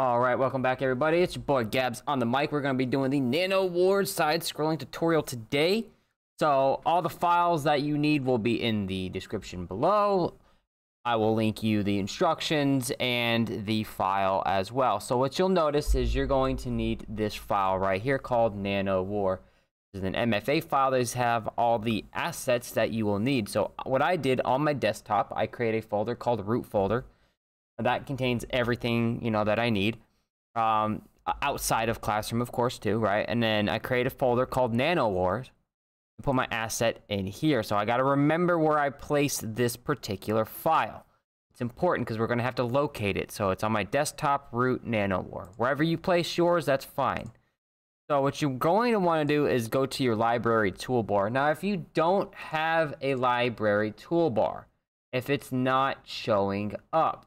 All right, welcome back, everybody. It's your boy Gabs on the mic. We're going to be doing the Nano Ward side-scrolling tutorial today. So all the files that you need will be in the description below. I will link you the instructions and the file as well. So what you'll notice is you're going to need this file right here called Nano War. This is an MFA file that have all the assets that you will need. So what I did on my desktop, I created a folder called root folder. That contains everything, that I need, outside of Classroom, of course, too, right? And then I create a folder called Nano Wars and put my asset in here. So I got to remember where I placed this particular file. It's important because we're going to have to locate it. So it's on my desktop, root, Nano War. Wherever you place yours, that's fine. So what you're going to want to do is go to your library toolbar. Now, if you don't have a library toolbar, if it's not showing up,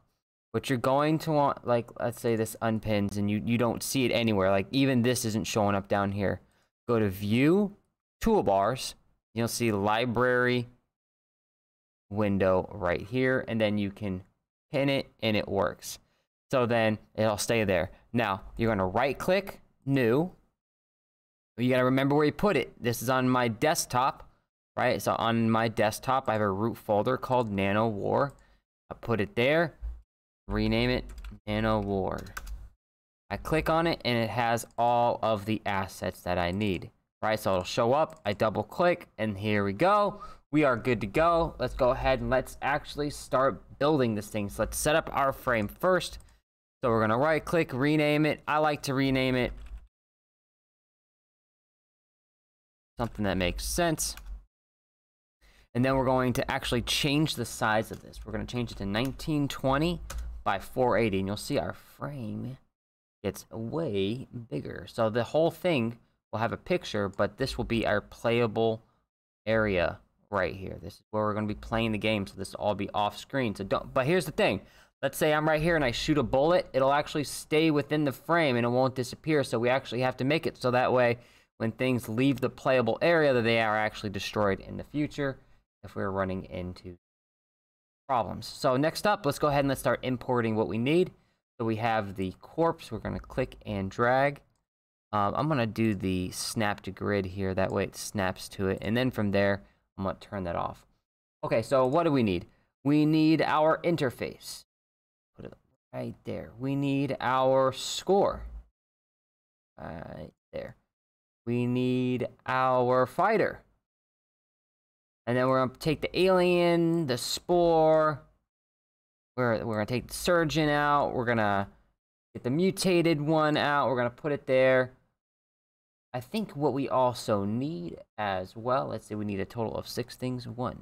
what you're going to want, like, let's say this unpins and you don't see it anywhere, like even this isn't showing up down here. Go to View, Toolbars, you'll see Library window right here, and then you can pin it and it works. So then it'll stay there. Now, you're going to right-click, New. You got to remember where you put it. This is on my desktop, right? So on my desktop, I have a root folder called Nano War. I put it there. Rename it Nano Ward. I click on it and it has all of the assets that I need, right? So it'll show up, I double click, and here we go. We are good to go. Let's go ahead and let's actually start building this thing. So let's set up our frame first. So we're gonna right click, rename it. I like to rename it something that makes sense. And then we're going to actually change the size of this. We're gonna change it to 1920 by 480, and you'll see our frame gets way bigger. So the whole thing will have a picture, but this will be our playable area right here. This is where we're going to be playing the game, so this will all be off screen. So don't, but here's the thing. Let's say I'm right here and I shoot a bullet, it'll actually stay within the frame and it won't disappear. So we actually have to make it so that way when things leave the playable area, that they are actually destroyed in the future if we're running into problems. So next up, let's go ahead and let's start importing what we need. So we have the corpse. We're going to click and drag. I'm going to do the snap to grid here. That way it snaps to it. And then from there, I'm going to turn that off. Okay, so what do we need? We need our interface. Put it right there. We need our score. Right there. We need our fighter. And then we're going to take the alien, the spore. We're going to take the surgeon out. We're going to get the mutated one out. We're going to put it there. I think what we also need as well, let's say we need a total of 6 things. 1, 2,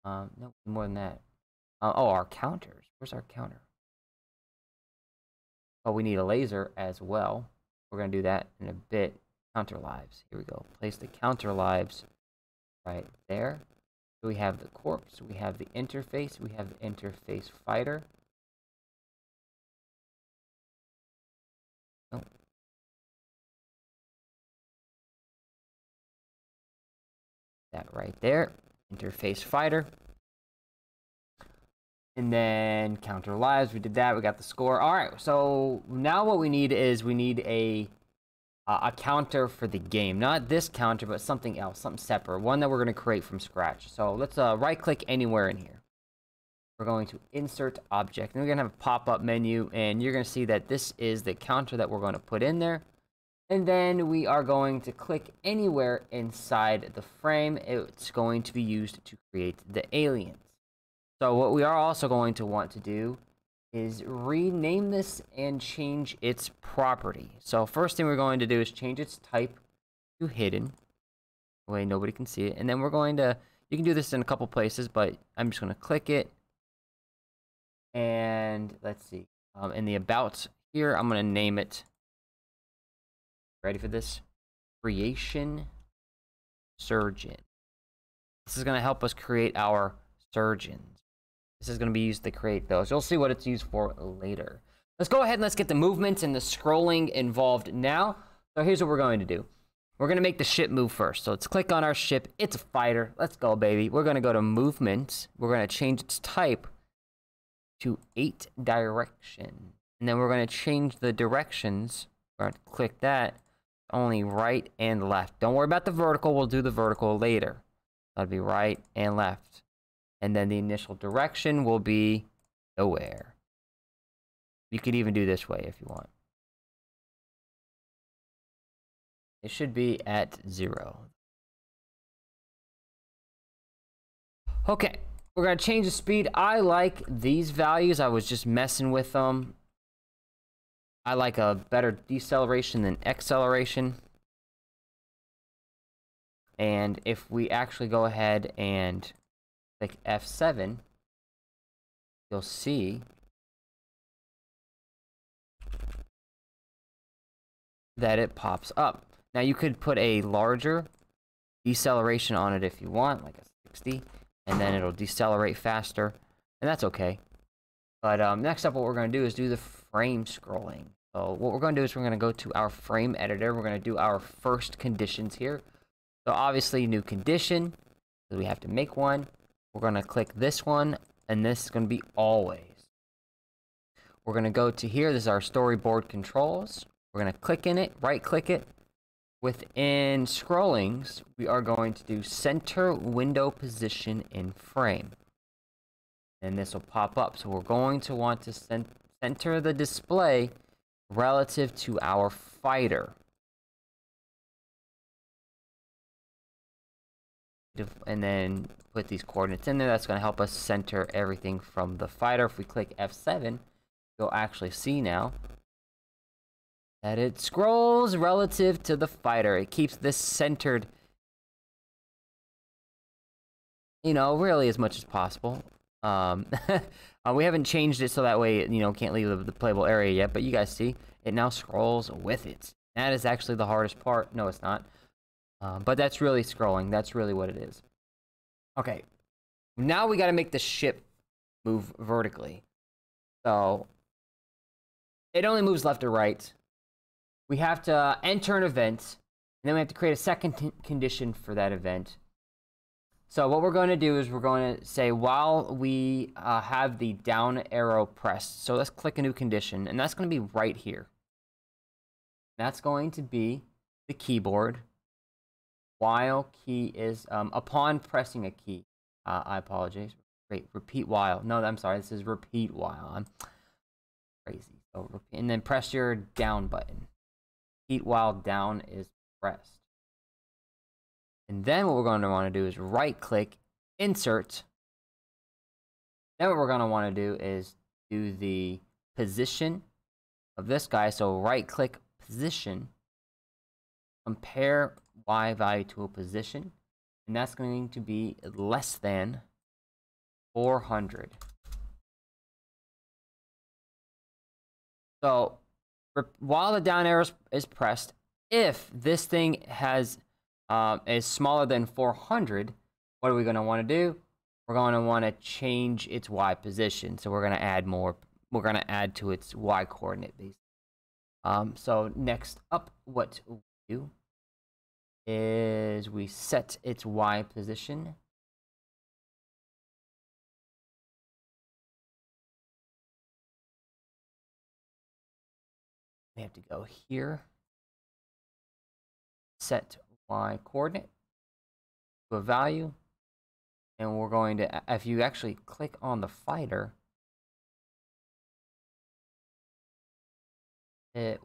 3. No, more than that. Oh, our counters. Where's our counter? Oh, we need a laser as well. We're going to do that in a bit. Counter lives. Here we go. Place the counter lives right there. So we have the corpse. We have the interface. We have the interface fighter. Oh. That right there. Interface fighter. And then counter lives. We did that. We got the score. All right. So now what we need is we need a counter for the game. Not this counter, but something else, something separate, one that we're going to create from scratch. So let's right click anywhere in here. We're going to insert object, and we're going to have a pop-up menu, and you're going to see that this is the counter that we're going to put in there. And then we are going to click anywhere inside the frame. It's going to be used to create the aliens. So what we are also going to want to do is rename this and change its property. So first thing we're going to do is change its type to hidden. That way nobody can see it. And then we're going to, you can do this in a couple places, but I'm just going to click it. And let's see. In the about here, I'm going to name it. Ready for this? Creation Surgeon. This is going to help us create our surgeons. This is going to be used to create those. You'll see what it's used for later. Let's go ahead and let's get the movements and the scrolling involved now. So here's what we're going to do. We're going to make the ship move first. So let's click on our ship. It's a fighter. Let's go, baby. We're going to go to movement. We're going to change its type to 8 direction. And then we're going to change the directions. We're going to click that. Only right and left. Don't worry about the vertical. We'll do the vertical later. That'll be right and left. And then the initial direction will be nowhere. You could even do this way if you want. It should be at 0. Okay, we're going to change the speed. I like these values. I was just messing with them. I like a better deceleration than acceleration. And if we actually go ahead and click F7, you'll see that it pops up. Now you could put a larger deceleration on it if you want, like a 60, and then it'll decelerate faster, and that's okay. But next up, what we're going to do is do the frame scrolling. So what we're going to do is we're going to go to our frame editor. We're going to do our first conditions here. So obviously, new condition, so we have to make one. We're going to click this one, and this is going to be always. We're going to go to here. This is our storyboard controls. We're going to click in it, right-click it. Within scrollings, we are going to do center window position in frame. And this will pop up. So we're going to want to center the display relative to our fighter. And then put these coordinates in there. That's going to help us center everything from the fighter. If we click F7, you'll actually see now that it scrolls relative to the fighter. It keeps this centered, you know, really as much as possible. We haven't changed it so that way, you know, can't leave the playable area yet, but you guys see, it now scrolls with it. That is actually the hardest part. No, it's not. But that's really scrolling. That's really what it is. Okay. Now we got to make the ship move vertically. So it only moves left or right. We have to enter an event, and then we have to create a second condition for that event. So what we're going to do is we're going to say while we have the down arrow pressed. So let's click a new condition, and that's going to be right here. That's going to be the keyboard. While key is upon pressing a key. I apologize. Wait, repeat while. No, I'm sorry. This is repeat while. I'm crazy. So and then press your down button. Repeat while down is pressed. And then what we're going to want to do is right-click, insert. Then what we're going to want to do is do the position of this guy. So right-click, position, compare Y value to a position, and that's going to be less than 400. So while the down arrow is pressed, if this thing has is smaller than 400, what are we going to want to do? We're going to want to change its Y position. So we're going to add more. We're going to add to its Y coordinate base. So next up, what we do is we set its Y position. We have to go here, set Y coordinate to a value, and we're going to, if you actually click on the fighter, it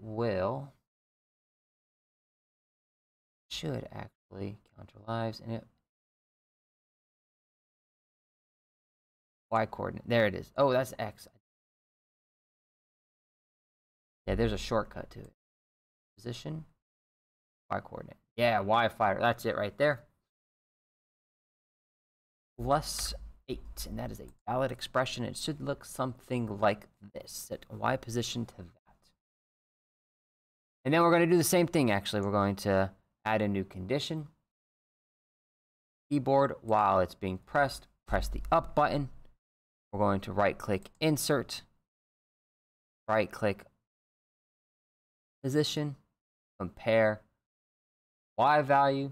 should actually counter lives, and it Y coordinate. There it is. Oh, that's X. Yeah, there's a shortcut to it. Position, Y coordinate. Yeah, Y fighter. That's it right there. +8, and that is a valid expression. It should look something like this. Set Y position to that. And then we're going to do the same thing, actually. We're going to add a new condition. Keyboard, while it's being pressed, press the up button. We're going to right-click, insert, right-click, position, compare, Y value.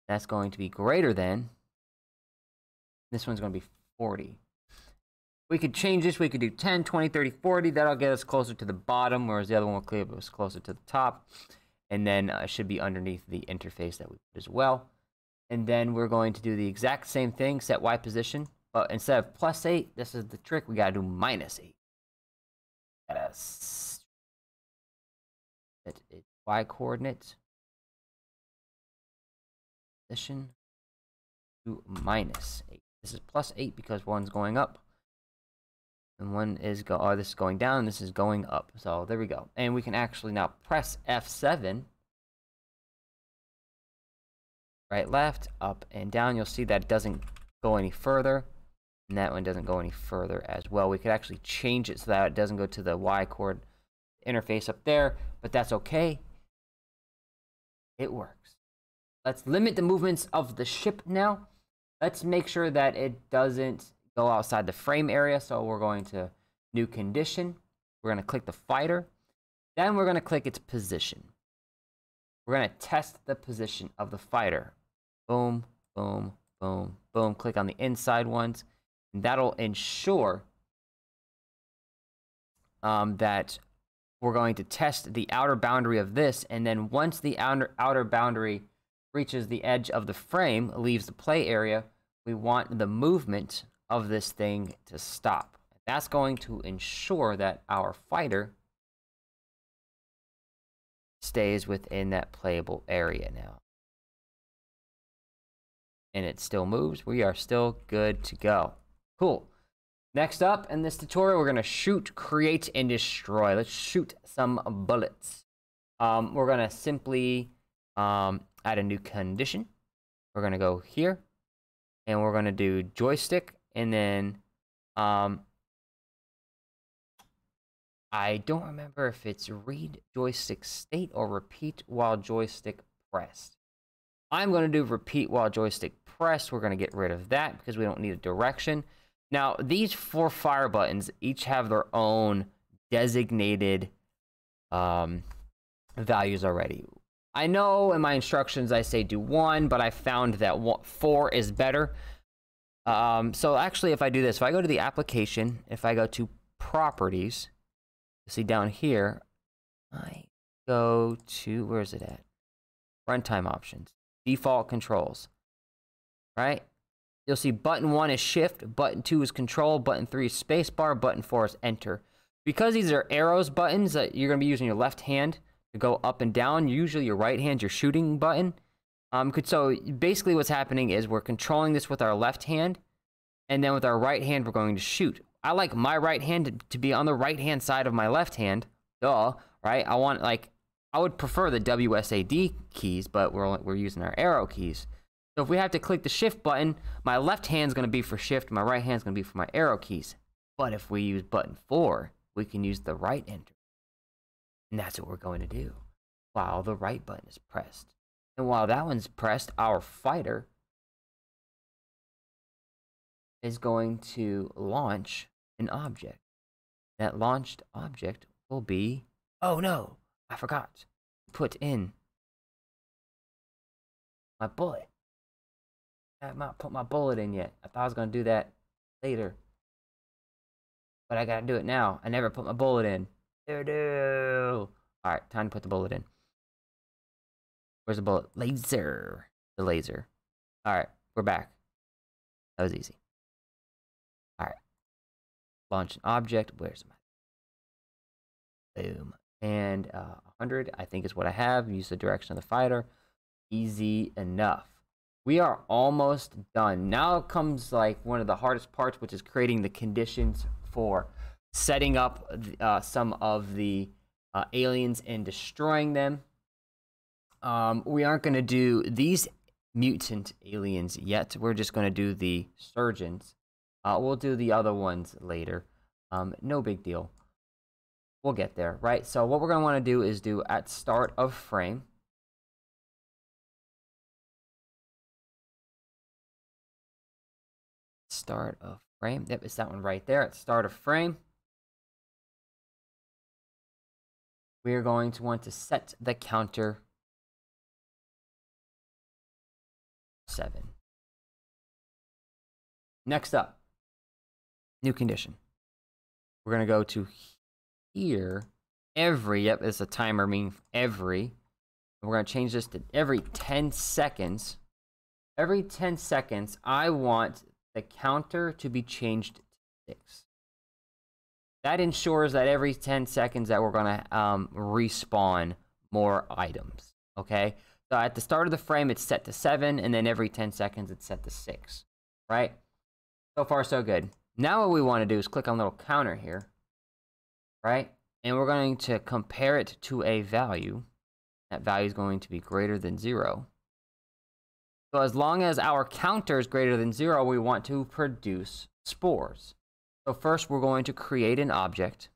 That's going to be greater than, this one's going to be 40. We could change this. We could do 10, 20, 30, 40. That'll get us closer to the bottom, whereas the other one will clip us closer to the top. And then it should be underneath the interface that we put as well. And then we're going to do the exact same thing, set Y position. But instead of +8, this is the trick. We got to do -8. Gotta set it Y coordinate position to -8. This is +8 because one's going up. And one is this is going down, and this is going up. So there we go. And we can actually now press F7. Right, left, up, and down. You'll see that it doesn't go any further. And that one doesn't go any further as well. We could actually change it so that it doesn't go to the Y chord interface up there. But that's okay. It works. Let's limit the movements of the ship now. Let's make sure that it doesn't go outside the frame area. So we're going to new condition. We're going to click the fighter. Then we're going to click its position. We're going to test the position of the fighter. Boom, boom, boom, boom. Click on the inside ones. And that'll ensure that we're going to test the outer boundary of this. And then once the outer boundary reaches the edge of the frame, leaves the play area, we want the movement of this thing to stop. That's going to ensure that our fighter stays within that playable area now. And it still moves. We are still good to go. Cool. Next up in this tutorial, we're going to shoot, create, and destroy. Let's shoot some bullets. We're going to simply add a new condition. We're going to go here. And we're going to do joystick. And then I don't remember if it's read joystick state or repeat while joystick pressed. I'm going to do repeat while joystick pressed. We're going to get rid of that because we don't need a direction. Now, these 4 fire buttons each have their own designated values already. I know in my instructions I say do 1, but I found that 4 is better. So actually, if I do this, if I go to the application, if I go to properties, see down here, I go to, where is it at? Runtime options, default controls, right? You'll see button 1 is shift, button 2 is control, button 3 is spacebar, button 4 is enter. Because these are arrows buttons that you're going to be using your left hand to go up and down, usually your right hand, your shooting button. So basically what's happening is we're controlling this with our left hand, and then with our right hand, we're going to shoot. I like my right hand to be on the right-hand side of my left hand. Duh, right? I would prefer the WSAD keys, but we're using our arrow keys. So if we have to click the shift button, my left hand's going to be for shift, my right hand's going to be for my arrow keys. But if we use button 4, we can use the right enter. And that's what we're going to do while the right button is pressed. And while that one's pressed, our fighter is going to launch an object. That launched object will be, oh no, I forgot. Put in my bullet. I have not put my bullet in yet. I thought I was going to do that later. But I got to do it now. I never put my bullet in. All right, time to put the bullet in. Where's the bullet? Laser. The laser. All right, we're back. That was easy. All right. Launch an object. Where's my... Boom. And 100, I think is what I have. Use the direction of the fighter. Easy enough. We are almost done. Now comes like one of the hardest parts, which is creating the conditions for setting up some of the aliens and destroying them. We aren't going to do these mutant aliens yet. We're just going to do the surgeons. We'll do the other ones later. No big deal. We'll get there, right? So what we're going to want to do is do at start of frame. Start of frame. Yep, it's that one right there at start of frame. We are going to want to set the counter 7. Next up, new condition. We're going to go to here. Every, yep, it's a timer, meaning every. We're going to change this to every 10 seconds. Every 10 seconds, I want the counter to be changed to 6. That ensures that every 10 seconds that we're going to respawn more items, okay? So at the start of the frame, it's set to 7, and then every 10 seconds, it's set to 6, right? So far, so good. Now what we want to do is click on the little counter here, right? And we're going to compare it to a value. That value is going to be greater than 0. So as long as our counter is greater than 0, we want to produce spores. So first, we're going to create an object.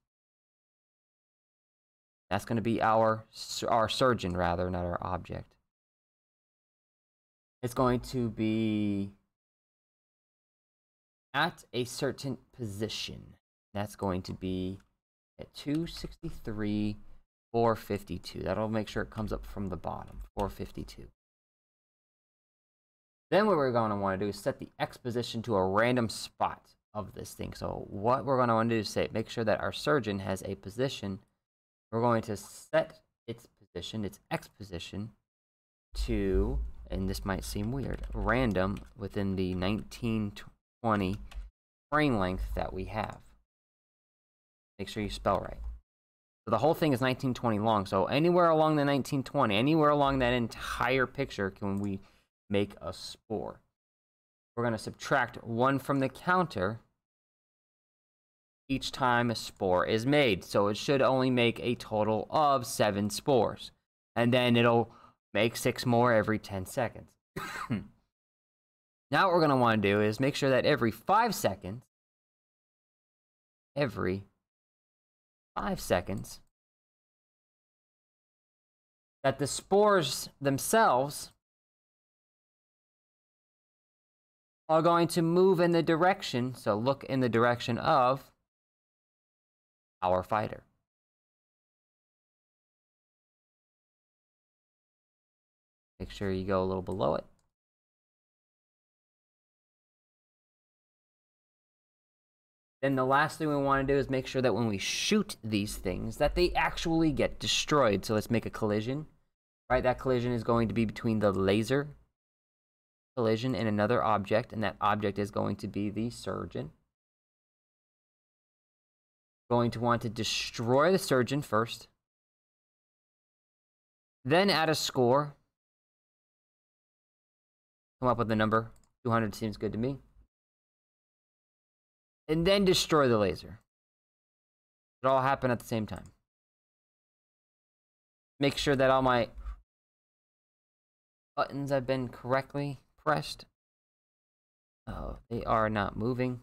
That's going to be our surgeon, rather, not our object. It's going to be at a certain position. That's going to be at 263, 452. That'll make sure it comes up from the bottom, 452. Then what we're going to want to do is set the X position to a random spot of this thing. So what we're going to want to do is make sure that our surgeon has a position. We're going to set its position, its X position, to, and this might seem weird, random within the 1920 frame length that we have. Make sure you spell right. So the whole thing is 1920 long. So anywhere along the 1920, anywhere along that entire picture can we make a spore. We're going to subtract 1 from the counter each time a spore is made. So it should only make a total of 7 spores. And then it'll make 6 more every 10 seconds. Now what we're going to want to do is make sure that every 5 seconds, that the spores themselves are going to move in the direction, so look in the direction of our fighter. Make sure you go a little below it. Then the last thing we want to do is make sure that when we shoot these things, that they actually get destroyed. So let's make a collision, right? That collision is going to be between the laser collision and another object, and that object is going to be the surgeon. Going to want to destroy the surgeon first, then add a score. Come up with a number. 200 seems good to me. And then destroy the laser. It all happen at the same time. Make sure that all my buttons have been correctly pressed. Oh, they are not moving.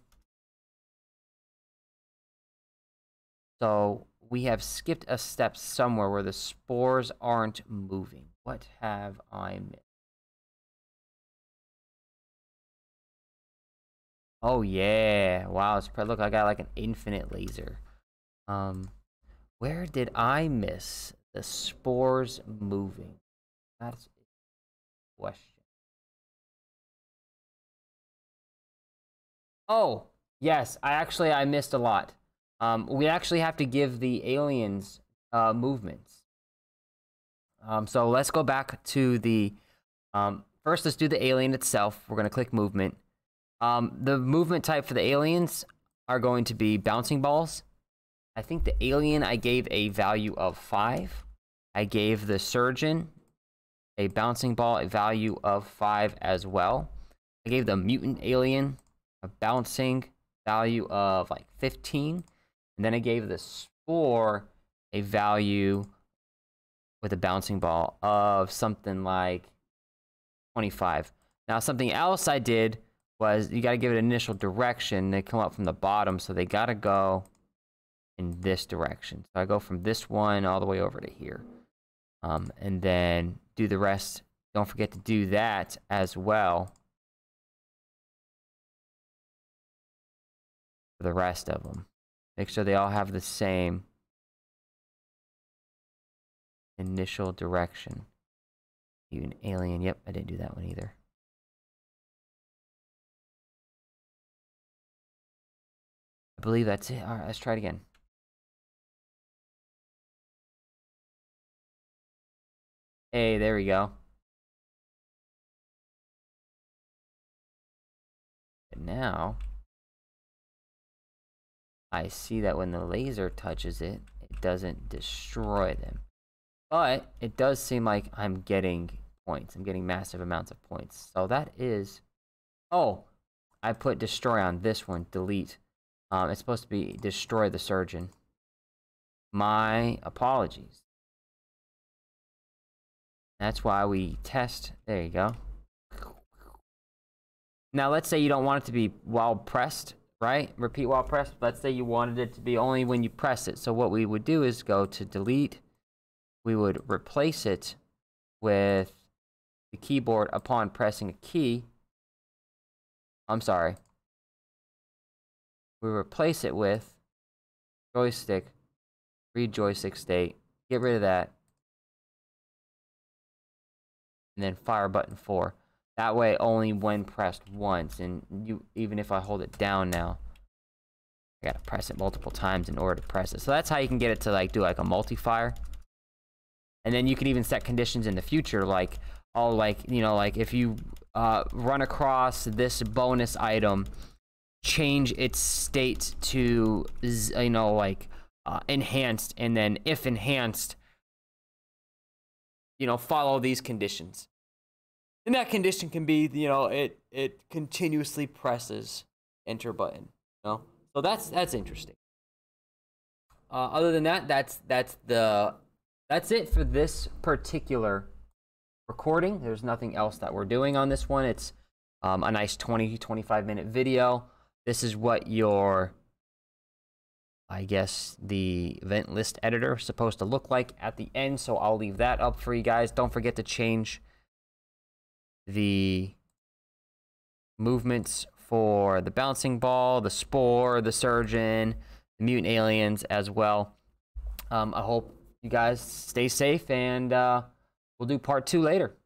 So we have skipped a step somewhere where the spores aren't moving. What have I missed? Oh yeah, wow, look, I got like an infinite laser. Where did I miss the spores moving? That's a question. Oh, yes, I missed a lot. We actually have to give the aliens movements. So let's go back to the, first let's do the alien itself. We're gonna click movement. The movement type for the aliens are going to be bouncing balls. I think the alien I gave a value of 5. I gave the surgeon a bouncing ball, a value of 5 as well. I gave the mutant alien a bouncing value of like 15. And then I gave the spore a value with a bouncing ball of something like 25. Now something else I did was you got to give it an initial direction. They come up from the bottom, so they got to go in this direction. So I go from this one all the way over to here. And then do the rest. Don't forget to do that as well for the rest of them. Make sure they all have the same initial direction. Even alien. Yep, I didn't do that one either. believe that's it. All right, let's try it again. Hey, there we go. And now I see that when the laser touches it, it doesn't destroy them. But it does seem like I'm getting points. I'm getting massive amounts of points. So that is... Oh, I put destroy on this one. Delete. It's supposed to be destroy the surgeon. My apologies. That's why we test. There you go. Now, let's say you don't want it to be while pressed, right? Repeat while pressed. Let's say you wanted it to be only when you press it. So what we would do is go to delete. We would replace it with the keyboard upon pressing a key. I'm sorry. We replace it with joystick, read joystick state, get rid of that, and then fire button 4. That way only when pressed once, and even if I hold it down now, I gotta press it multiple times in order to press it. So that's how you can get it to like do like a multi-fire. And then you can even set conditions in the future, like, oh, like, you know, like if you run across this bonus item, change its state to, you know, like enhanced, and then if enhanced, you know, follow these conditions. And that condition can be, you know, it continuously presses enter button, you know? So that's interesting. Other than that, that's it for this particular recording. There's nothing else that we're doing on this one. It's a nice 20-25 minute video. This is what your, I guess, the event list editor is supposed to look like at the end. So I'll leave that up for you guys. Don't forget to change the movements for the bouncing ball, the spore, the surgeon, the mutant aliens as well. I hope you guys stay safe, and we'll do part 2 later.